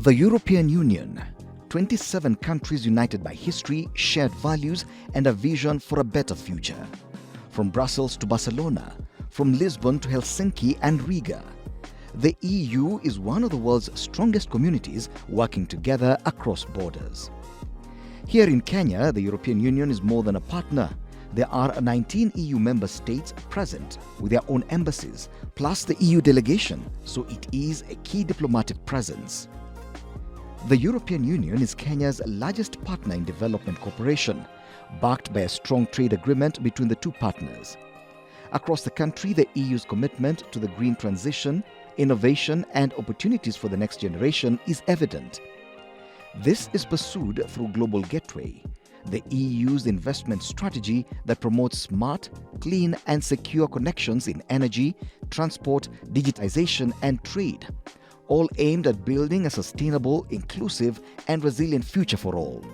The European Union, 27 countries united by history, shared values, and a vision for a better future. From Brussels to Barcelona, from Lisbon to Helsinki and Riga, the EU is one of the world's strongest communities working together across borders. Here in Kenya, the European Union is more than a partner. There are 19 EU member states present with their own embassies, plus the EU delegation, so it is a key diplomatic presence. The European Union is Kenya's largest partner in development cooperation, backed by a strong trade agreement between the two partners. Across the country, the EU's commitment to the green transition, innovation, and opportunities for the next generation is evident. This is pursued through Global Gateway, the EU's investment strategy that promotes smart, clean, and secure connections in energy, transport, digitization, and trade, all aimed at building a sustainable, inclusive, and resilient future for all.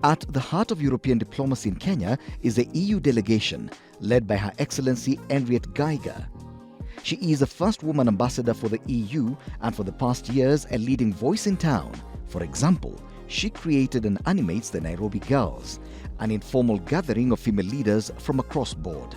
At the heart of European diplomacy in Kenya is the EU delegation, led by Her Excellency Henriette Geiger. She is the first woman ambassador for the EU and for the past years a leading voice in town. For example, she created and animates the Nairobi Girls, an informal gathering of female leaders from across board.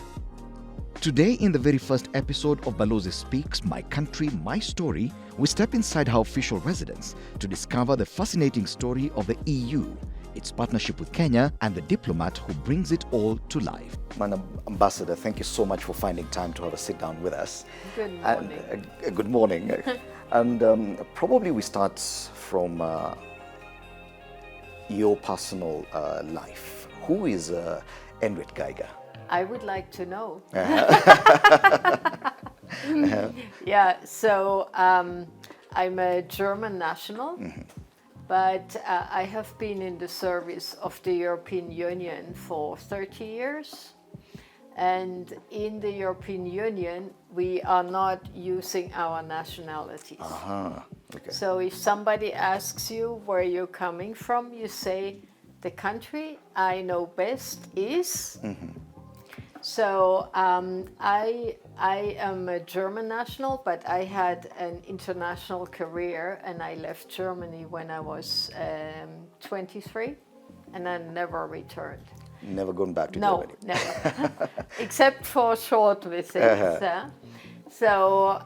Today, in the very first episode of Balozi Speaks, My Country, My Story, we step inside her official residence to discover the fascinating story of the EU, its partnership with Kenya, and the diplomat who brings it all to life. Madam Ambassador, thank you so much for finding time to have a sit down with us. Good morning. Good morning. And probably we start from your personal life. Who is Henriette Geiger? I would like to know. Uh-huh. Yeah, so I'm a German national, but I have been in the service of the European Union for 30 years. And in the European Union, we are not using our nationalities. Okay. So if somebody asks you where you're coming from, you say, the country I know best is... So I am a German national, but I had an international career, and I left Germany when I was 23, and I never returned. Never gone back to No, Germany? never, except for short visits. So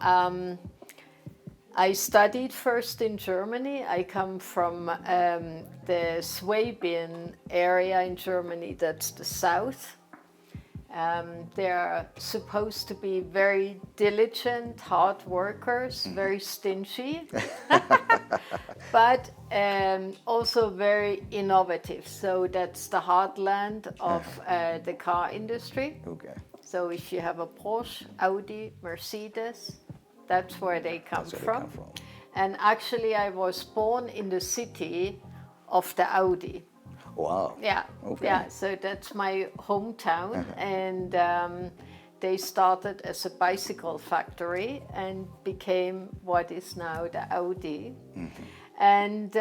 I studied first in Germany. I come from the Swabian area in Germany, that's the south. They're supposed to be very diligent, hard workers, very stingy, but also very innovative. So that's the heartland of the car industry. Okay. So if you have a Porsche, Audi, Mercedes, that's where they come from. And actually I was born in the city of the Audi. Wow. Yeah, okay. Yeah. So that's my hometown, and they started as a bicycle factory and became what is now the Audi. And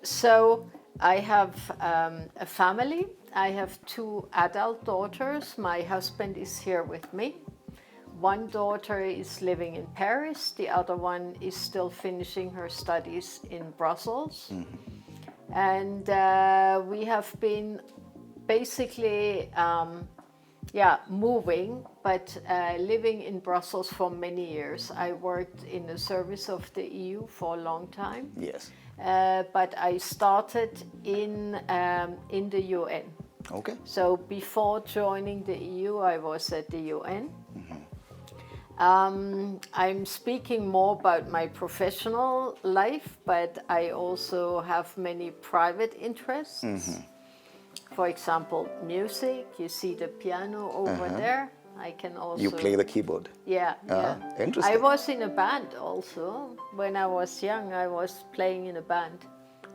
so I have a family. I have 2 adult daughters. My husband is here with me. One daughter is living in Paris. The other one is still finishing her studies in Brussels. And we have been basically, moving, but living in Brussels for many years. I worked in the service of the EU for a long time. Yes. But I started in the UN. Okay. So before joining the EU, I was at the UN. I'm speaking more about my professional life, but I also have many private interests. For example, music. You see the piano over there. I can also... You play the keyboard? Yeah, yeah. Interesting. I was in a band also. When I was young, I was playing in a band.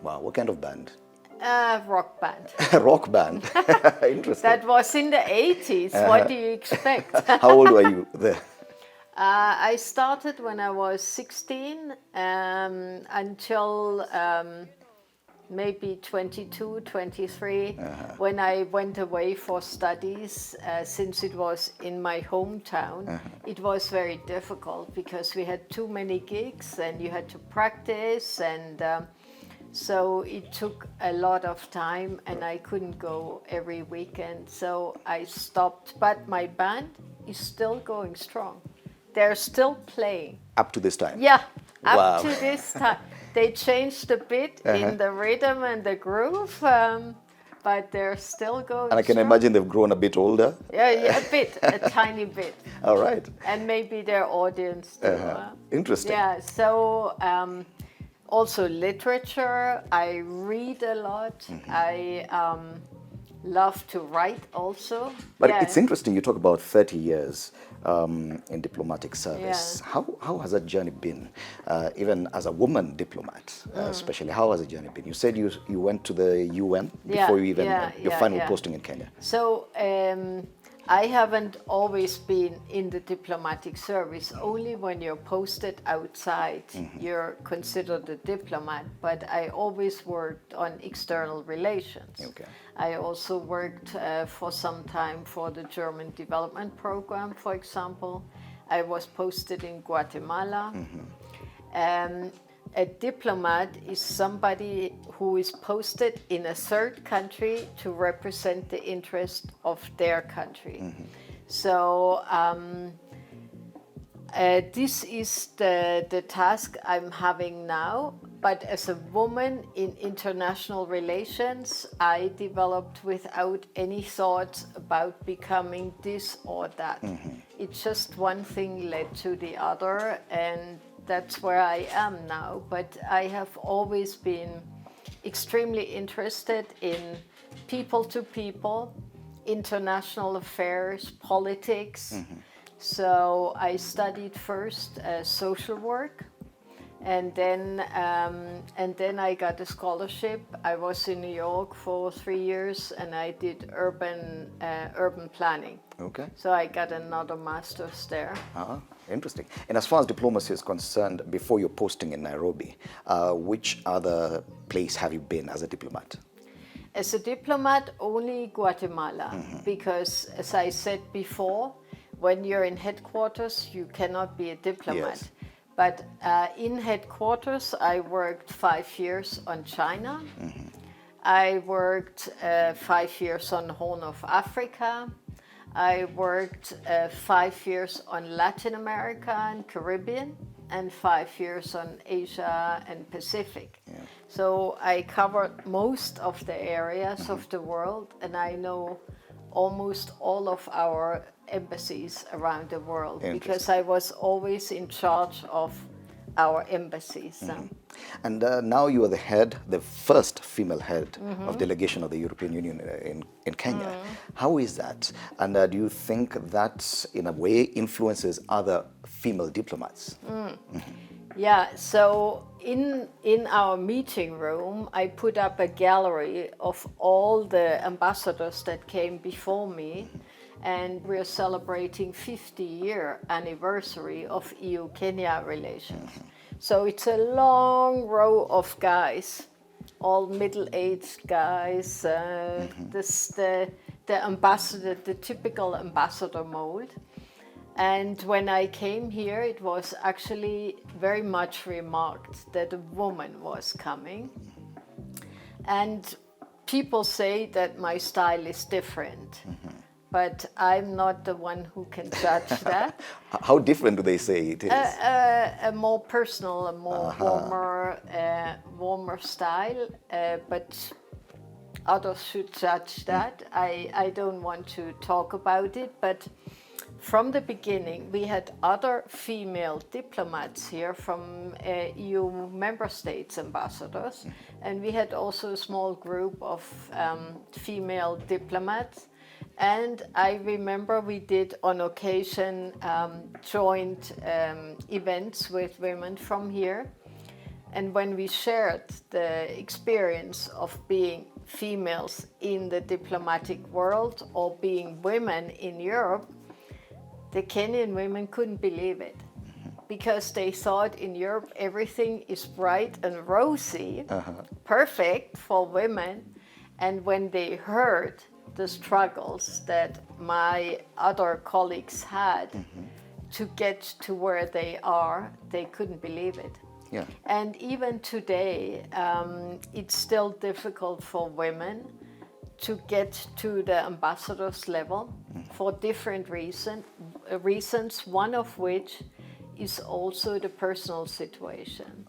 Wow, what kind of band? Rock band. Rock band. Interesting. That was in the 80s. What do you expect? How old were you there? I started when I was 16 until maybe 22, 23, when I went away for studies, since it was in my hometown, it was very difficult because we had too many gigs and you had to practice, and so it took a lot of time and I couldn't go every weekend, so I stopped. But my band is still going strong. They're still playing. Up to this time? Yeah, Wow. up to this time. They changed a bit in the rhythm and the groove, but they're still going And I can strong. imagine they've grown a bit older. Yeah, a bit, a tiny bit. All right. And maybe their audience too. Interesting. Yeah, so also literature, I read a lot. I love to write also. But it's interesting, you talk about 30 years in diplomatic service. Yeah. How has that journey been, even as a woman diplomat, especially? How has the journey been? You said you went to the UN before you even, your final posting in Kenya. So I haven't always been in the diplomatic service. Only when you're posted outside, you're considered a diplomat. But I always worked on external relations. Okay. I also worked for some time for the German development program, for example. I was posted in Guatemala. A diplomat is somebody who is posted in a third country to represent the interest of their country. So this is the task I'm having now. But as a woman in international relations, I developed without any thoughts about becoming this or that. It's just one thing led to the other, and that's where I am now. But I have always been extremely interested in people to people, international affairs, politics. So I studied first social work, and then I got a scholarship. I was in New York for 3 years, and I did urban planning. Okay. So I got another master's there. Interesting. And as far as diplomacy is concerned, before your posting in Nairobi, which other place have you been as a diplomat? As a diplomat, only Guatemala, because as I said before, when you're in headquarters, you cannot be a diplomat. Yes. But in headquarters, I worked 5 years on China. I worked 5 years on the Horn of Africa. I worked 5 years on Latin America and Caribbean, and 5 years on Asia and Pacific. So I covered most of the areas of the world, and I know almost all of our embassies around the world, because I was always in charge of our embassies. And now you are the head, the first female head of delegation of the European Union in Kenya. How is that? And do you think that, in a way, influences other female diplomats? Yeah, so in our meeting room, I put up a gallery of all the ambassadors that came before me, and we're celebrating 50-year anniversary of EU-Kenya relations. So it's a long row of guys, all middle-aged guys, the ambassador, the typical ambassador mold. And when I came here, it was actually very much remarked that a woman was coming. And people say that my style is different, but I'm not the one who can judge that. How different do they say it is? A more personal, a more warmer style, but others should judge that. I don't want to talk about it, but from the beginning, we had other female diplomats here from EU member states ambassadors, and we had also a small group of female diplomats. And I remember we did on occasion joint events with women from here. And when we shared the experience of being females in the diplomatic world or being women in Europe, the Kenyan women couldn't believe it. because they thought in Europe everything is bright and rosy, perfect for women. And when they heard the struggles that my other colleagues had to get to where they are, they couldn't believe it. Yeah. And even today, it's still difficult for women to get to the ambassador's level for different reasons, one of which is also the personal situation.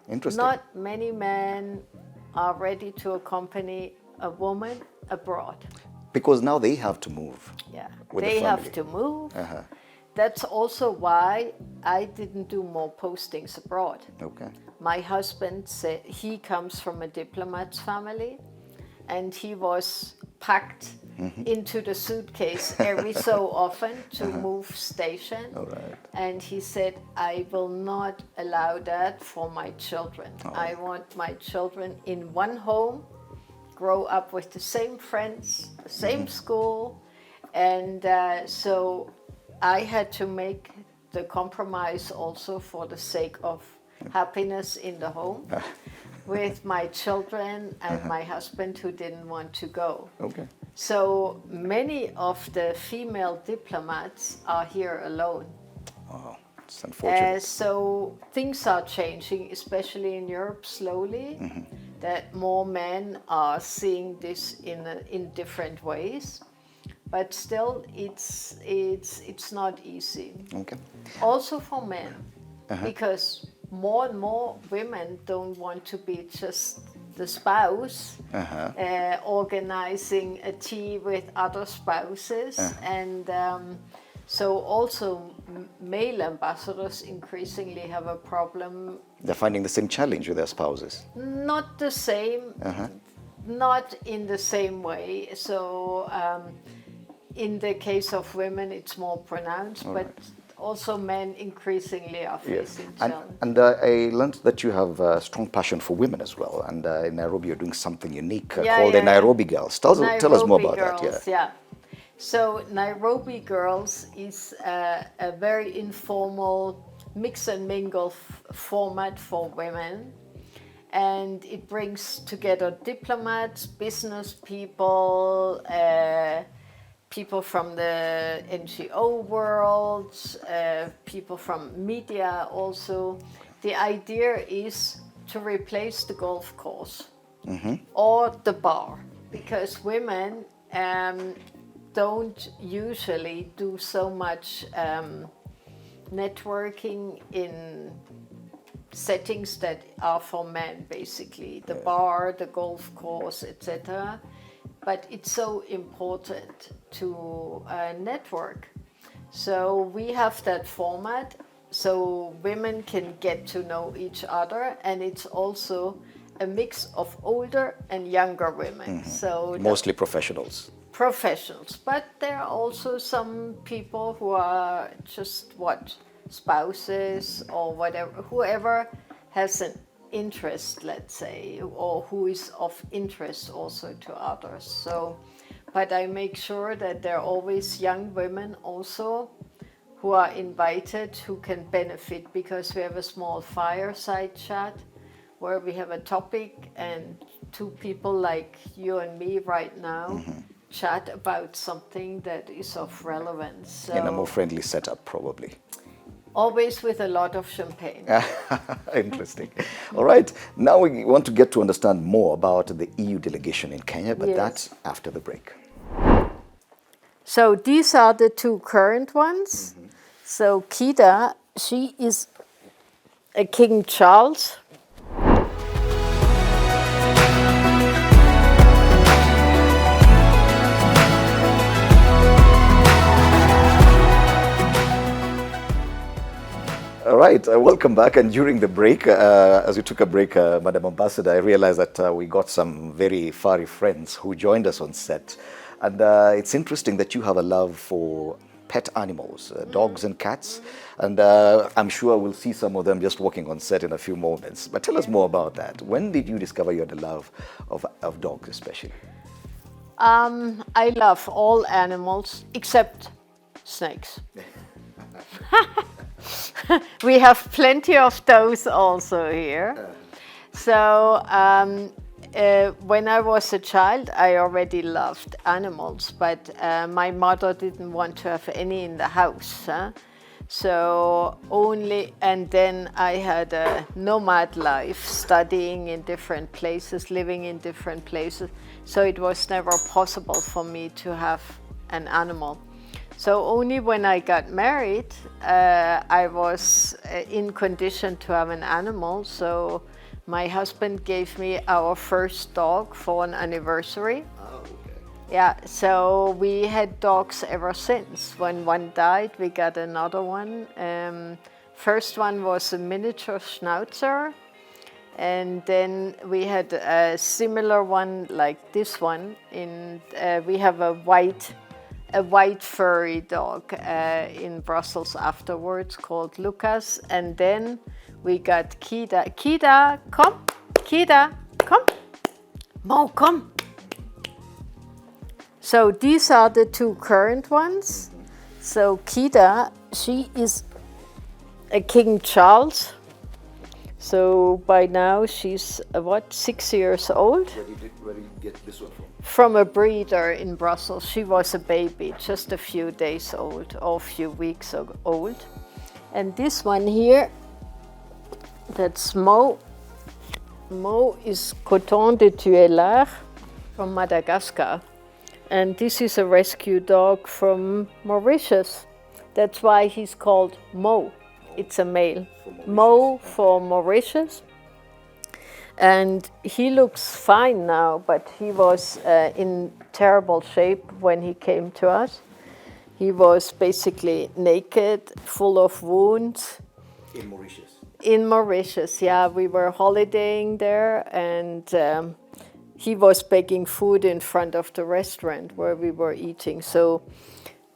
Interesting. Not many men are ready to accompany a woman abroad. Because now they have to move. Yeah, with they the have family. to move. That's also why I didn't do more postings abroad. Okay. My husband said he comes from a diplomat's family, and he was packed into the suitcase every so often to move station. All right. And he said, I will not allow that for my children. I want my children in one home, grow up with the same friends, the same school. And so I had to make the compromise also for the sake of happiness in the home with my children and my husband who didn't want to go. Okay. So many of the female diplomats are here alone. Oh, it's unfortunate. So things are changing, especially in Europe, slowly, that more men are seeing this in different ways. But still, it's not easy. Okay. Also for men, because more and more women don't want to be just the spouse, organizing a tea with other spouses. And so also male ambassadors increasingly have a problem. They're finding the same challenge with their spouses. Not the same, not in the same way. So in the case of women, it's more pronounced, but also men increasingly are facing challenges. And I learned that you have a strong passion for women as well. And in Nairobi, you're doing something unique called the Nairobi Girls. Tell us more about Girls, that. So Nairobi Girls is a very informal mix and mingle format for women. And it brings together diplomats, business people, people from the NGO world, people from media also. The idea is to replace the golf course or the bar, because women don't usually do so much networking in settings that are for men, basically. The bar, the golf course, etc. But it's so important to network. So we have that format so women can get to know each other, and it's also a mix of older and younger women. So Mostly professionals. Professionals, but there are also some people who are just spouses or whatever, whoever has an interest, let's say, or who is of interest also to others. So, but I make sure that there are always young women also who are invited, who can benefit, because we have a small fireside chat where we have a topic and two people like you and me right now chat about something that is of relevance. So In a more friendly setup, probably. always with a lot of champagne. Interesting. All right. Now we want to get to understand more about the EU delegation in Kenya, but that's after the break. So these are the two current ones. So Kida, she is a King Charles. All right, welcome back. And during the break, as we took a break, Madam Ambassador, I realized that we got some very furry friends who joined us on set. And it's interesting that you have a love for pet animals, dogs and cats. And I'm sure we'll see some of them just walking on set in a few moments. But tell us more about that. When did you discover you had a love of dogs especially? I love all animals except snakes. We have plenty of those also here. So when I was a child, I already loved animals, but my mother didn't want to have any in the house. So and then I had a nomad life, studying in different places, living in different places. So it was never possible for me to have an animal. So only when I got married, I was in condition to have an animal. So my husband gave me our first dog for an anniversary. Oh, okay. Yeah, so we had dogs ever since. When one died, we got another one. First one was a miniature schnauzer. And then we had a similar one like this one. We have a white furry dog in Brussels afterwards called Lucas. And then we got Kida. Kida, come. Kida, come. Mo, come. So these are the two current ones. So Kida, she is a King Charles. So by now she's 6 years old? Where did you get this one from? From a breeder in Brussels. She was a baby, just a few days old or a few weeks old. And this one here, that's Mo. Mo is Coton de Tuellaire from Madagascar. And this is a rescue dog from Mauritius. That's why he's called Mo. It's a male. Mo for Mauritius. And he looks fine now, but he was in terrible shape when he came to us. He was basically naked, full of wounds. In Mauritius? In Mauritius, yeah. We were holidaying there, and he was begging food in front of the restaurant where we were eating. So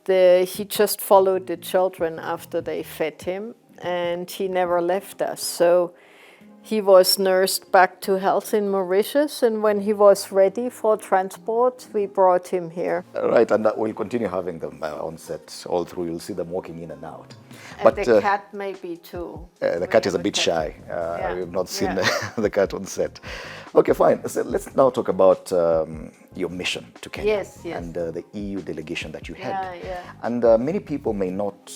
he just followed the children after they fed him, and he never left us. So he was nursed back to health in Mauritius, and when he was ready for transport, we brought him here. Right, and we'll continue having them on set all through. You'll see them walking in and out. And But the cat maybe too. the cat is a bit shy. We have not seen the cat on set. Okay, fine. So let's now talk about your mission to Kenya. Yes. And the EU delegation that you had. Yeah. And many people may not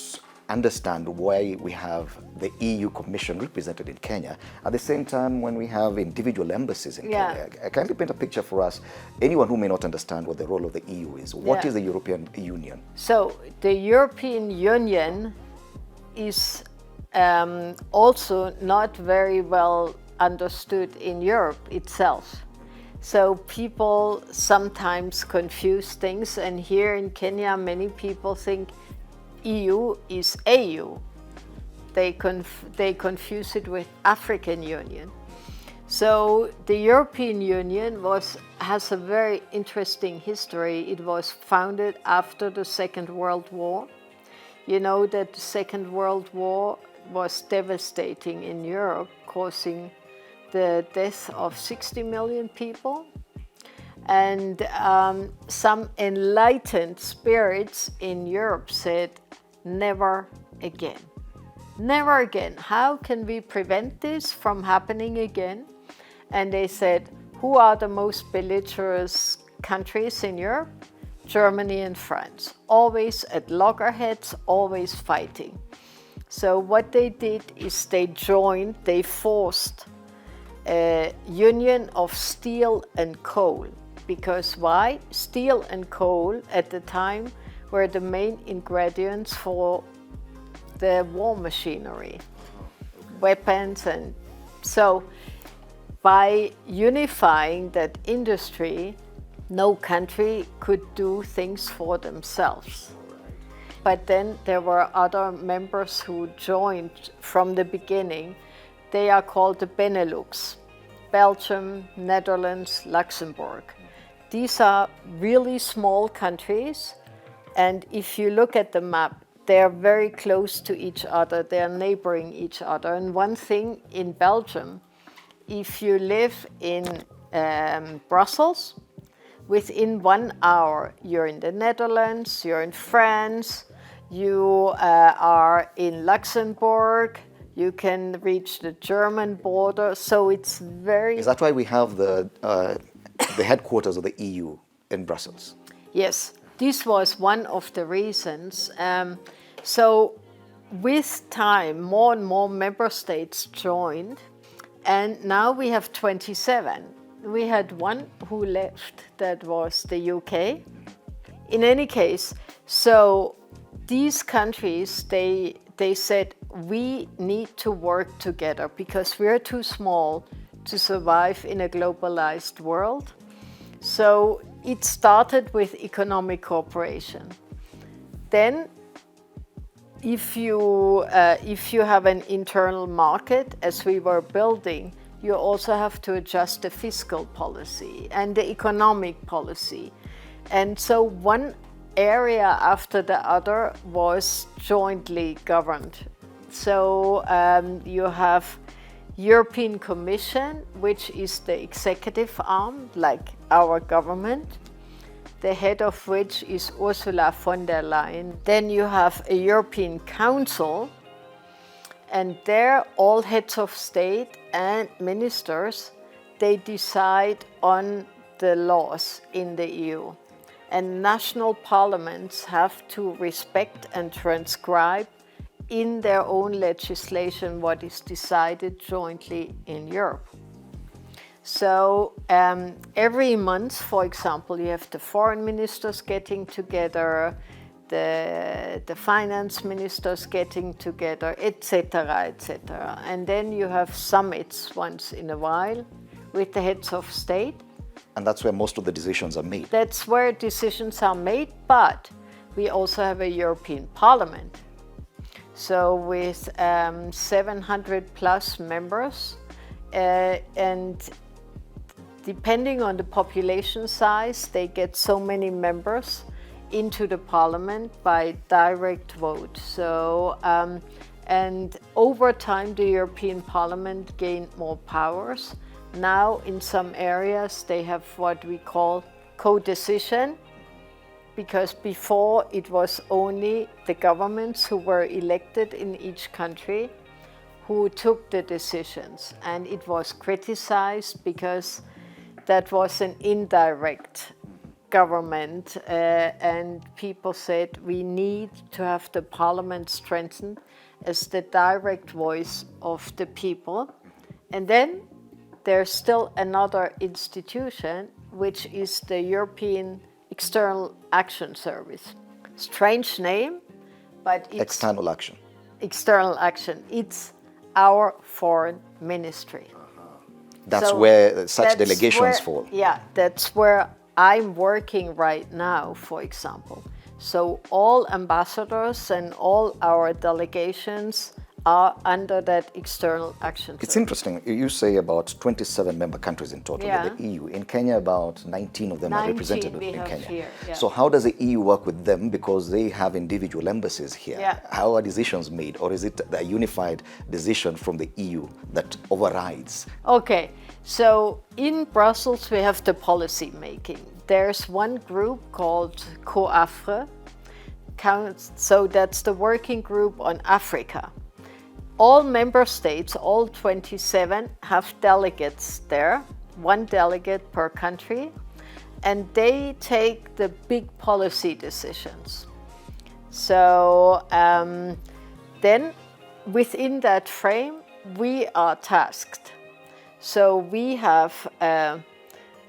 understand why we have the EU Commission represented in Kenya at the same time when we have individual embassies in Kenya. Kindly paint a picture for us, anyone who may not understand what the role of the EU is. What is the European Union? So the European Union is also not very well understood in Europe itself. So people sometimes confuse things, and here in Kenya many people think EU is AU. They confuse it with African Union. So the European Union has a very interesting history. It was founded after the Second World War. You know that the Second World War was devastating in Europe, causing the death of 60 million people. And some enlightened spirits in Europe said, never again. Never again. How can we prevent this from happening again? And they said, who are the most belligerent countries in Europe? Germany and France. Always at loggerheads, always fighting. So what they did is they forced a union of steel and coal. Because why? Steel and coal at the time were the main ingredients for the war machinery, weapons. And so by unifying that industry, no country could do things for themselves. But then there were other members who joined from the beginning. They are called the Benelux, Belgium, Netherlands, Luxembourg. These are really small countries, and if you look at the map, they are very close to each other. They are neighboring each other. And one thing in Belgium, if you live in Brussels, within 1 hour, you're in the Netherlands, you're in France, you are in Luxembourg, you can reach the German border, so it's very... Is that why we have the headquarters of the EU in Brussels? Yes, this was one of the reasons. So with time, more and more member states joined, and now we have 27. We had one who left, that was the UK. In any case, so these countries, they said, we need to work together because we're too small to survive in a globalized world. So it started with economic cooperation. Then, if you have an internal market, as we were building, you also have to adjust the fiscal policy and the economic policy. And so one area after the other was jointly governed. So you have European Commission, which is the executive arm, like our government, the head of which is Ursula von der Leyen. Then you have a European Council, and there all heads of state and ministers, they decide on the laws in the EU. And national parliaments have to respect and transcribe in their own legislation what is decided jointly in Europe. So every month, for example, you have the foreign ministers getting together, the finance ministers getting together, etc., etc. And then you have summits once in a while with the heads of state. And that's where most of the decisions are made. That's where decisions are made, but we also have a European Parliament. So with 700 plus members, and depending on the population size, they get so many members into the Parliament by direct vote. So, and over time, the European Parliament gained more powers. Now, in some areas, they have what we call co-decision, because before it was only the governments who were elected in each country who took the decisions. And it was criticized because that was an indirect government, and people said we need to have the parliament strengthened as the direct voice of the people. And then there's still another institution, which is the European External Action Service. Strange name, but it's... External action. External action. It's our foreign ministry. That's So where such that's delegations where- fall. Yeah, that's where I'm working right now, for example. So all ambassadors and all our delegations are under that external action. It's interesting. You say about 27 member countries in total Yeah. with the EU. In Kenya, about 19 of them are 19 represented we in have Kenya. here, yeah. So how does the EU work with them? Because they have individual embassies here. Yeah. How are decisions made? Or is it a unified decision from the EU that overrides? Okay, so in Brussels we have the policy making. There's one group called COAFRE, so that's the working group on Africa. All member states, all 27, have delegates there, one delegate per country, and they take the big policy decisions. So then within that frame, we are tasked. So we have,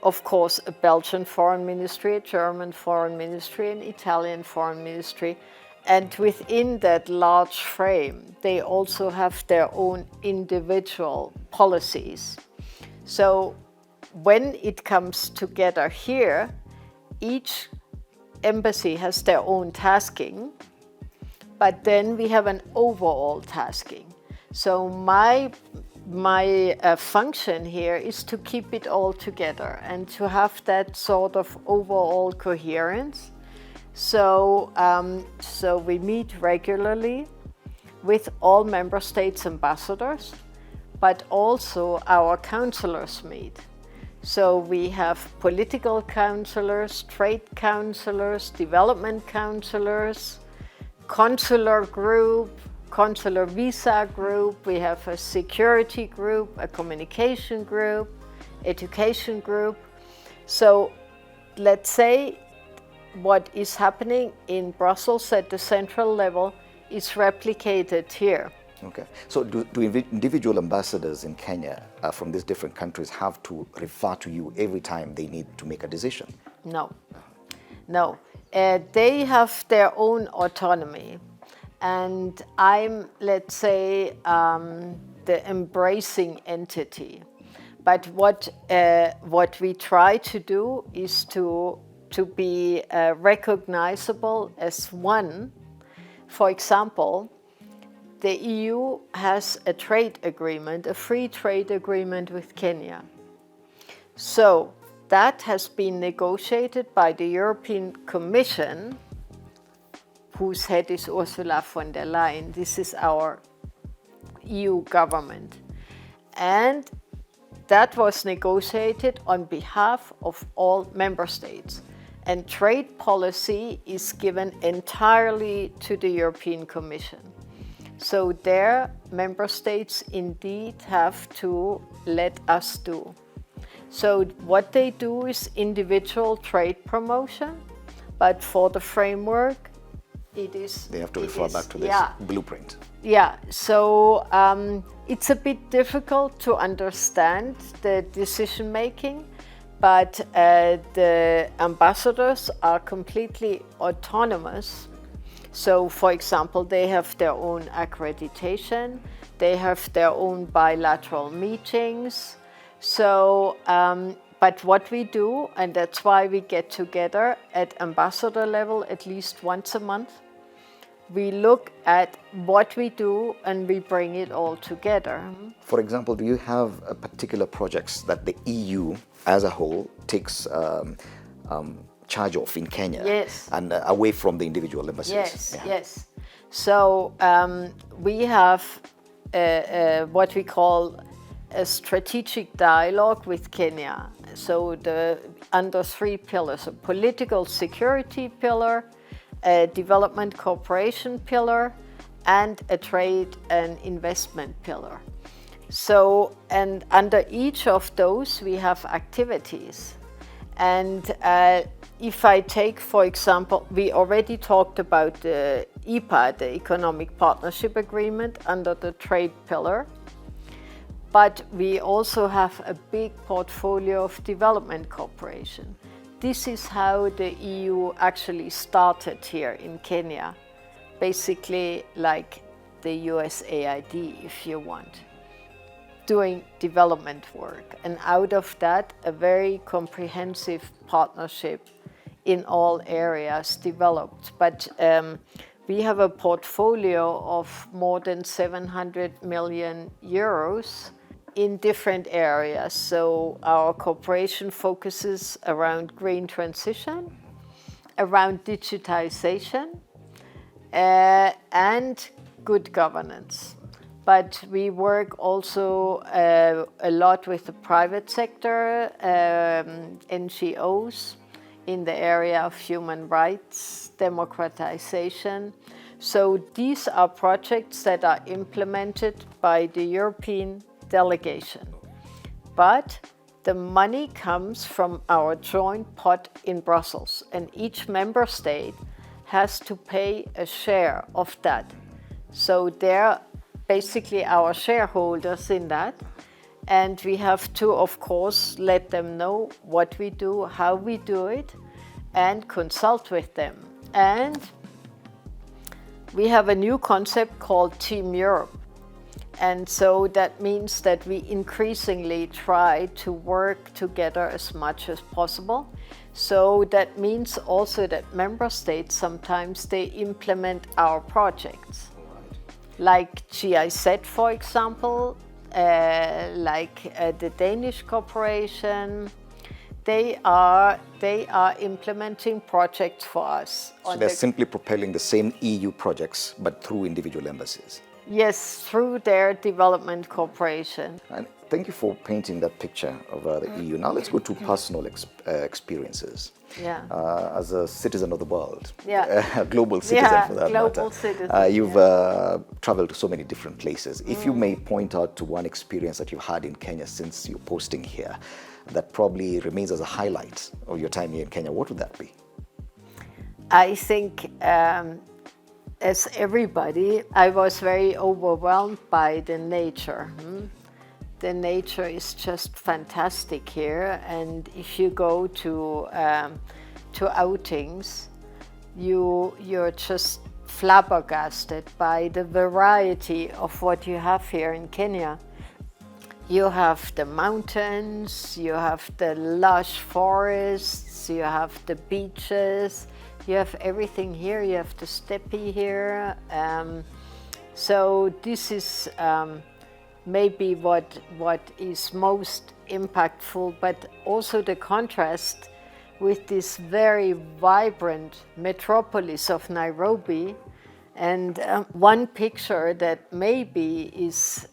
of course, a Belgian foreign ministry, a German foreign ministry, an Italian foreign ministry. And within that large frame, they also have their own individual policies. So when it comes together here, each embassy has their own tasking, but then we have an overall tasking. So my function here is to keep it all together and to have that sort of overall coherence. So we meet regularly with all member states' ambassadors, but also our counselors meet. So we have political counselors, trade counselors, development counselors, consular group, consular visa group, we have a security group, a communication group, education group. So let's say what is happening in Brussels at the central level is replicated here. Okay. So do individual ambassadors in Kenya from these different countries have to refer to you every time they need to make a decision? No. No. They have their own autonomy. And I'm, let's say, the embracing entity. But what we try to do is to be recognizable as one. For example, the EU has a trade agreement, a free trade agreement with Kenya. So that has been negotiated by the European Commission, whose head is Ursula von der Leyen. This is our EU government. And that was negotiated on behalf of all member states. And trade policy is given entirely to the European Commission. So their member states indeed have to let us do. So what they do is individual trade promotion, but for the framework, it is... They have to refer back to this blueprint. Yeah, so it's a bit difficult to understand the decision making, but the ambassadors are completely autonomous. So, for example, they have their own accreditation, they have their own bilateral meetings. So, but what we do, and that's why we get together at ambassador level at least once a month, we look at what we do and we bring it all together. For example, do you have particular projects that the EU as a whole takes charge of in Kenya? Yes. And away from the individual embassies? Yes, yes. So we have what we call a strategic dialogue with Kenya. So under 3 pillars: a political security pillar, a development cooperation pillar, and a trade and investment pillar. So, and under each of those we have activities. And if I take, for example, we already talked about the EPA, the Economic Partnership Agreement, under the trade pillar. But we also have a big portfolio of development cooperation. This is how the EU actually started here in Kenya, basically like the USAID, if you want, doing development work. And out of that, a very comprehensive partnership in all areas developed. But we have a portfolio of more than 700 million euros in different areas. So our cooperation focuses around green transition, around digitization, and good governance. But we work also a lot with the private sector, NGOs in the area of human rights, democratization. So these are projects that are implemented by the European delegation. But the money comes from our joint pot in Brussels, and each member state has to pay a share of that. So they're basically our shareholders in that. And we have to, of course, let them know what we do, how we do it, and consult with them. And we have a new concept called Team Europe. And so that means that we increasingly try to work together as much as possible. So that means also that member states sometimes they implement our projects. Like GIZ, for example, the Danish corporation, they are implementing projects for us. So they're simply propelling the same EU projects, but through individual embassies. Yes, through their development cooperation. And thank you for painting that picture of the EU. Now let's go to personal experiences. Yeah. As a citizen of the world, Yeah. a global citizen for that global matter. citizen. You've traveled to so many different places. If you may point out to one experience that you've had in Kenya since you're posting here, that probably remains as a highlight of your time here in Kenya, what would that be? I think, as everybody, I was very overwhelmed by the nature. The nature is just fantastic here, and if you go to outings, you're just flabbergasted by the variety of what you have here in Kenya. You have the mountains, you have the lush forests, you have the beaches, you have everything here, you have the steppe here. So this is maybe what is most impactful, but also the contrast with this very vibrant metropolis of Nairobi. And one picture that maybe is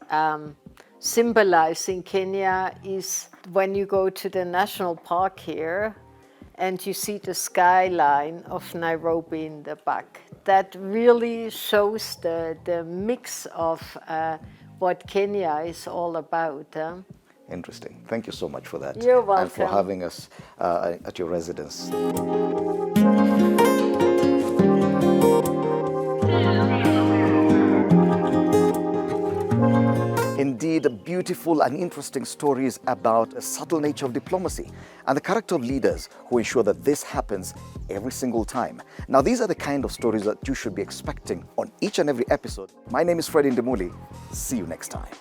symbolizing Kenya is when you go to the national park here and you see the skyline of Nairobi in the back. That really shows the mix of what Kenya is all about. Interesting. Thank you so much for that. You're welcome. And for having us at your residence. Indeed, beautiful and interesting stories about a subtle nature of diplomacy and the character of leaders who ensure that this happens every single time. Now, these are the kind of stories that you should be expecting on each and every episode. My name is Fred Indemuli. See you next time.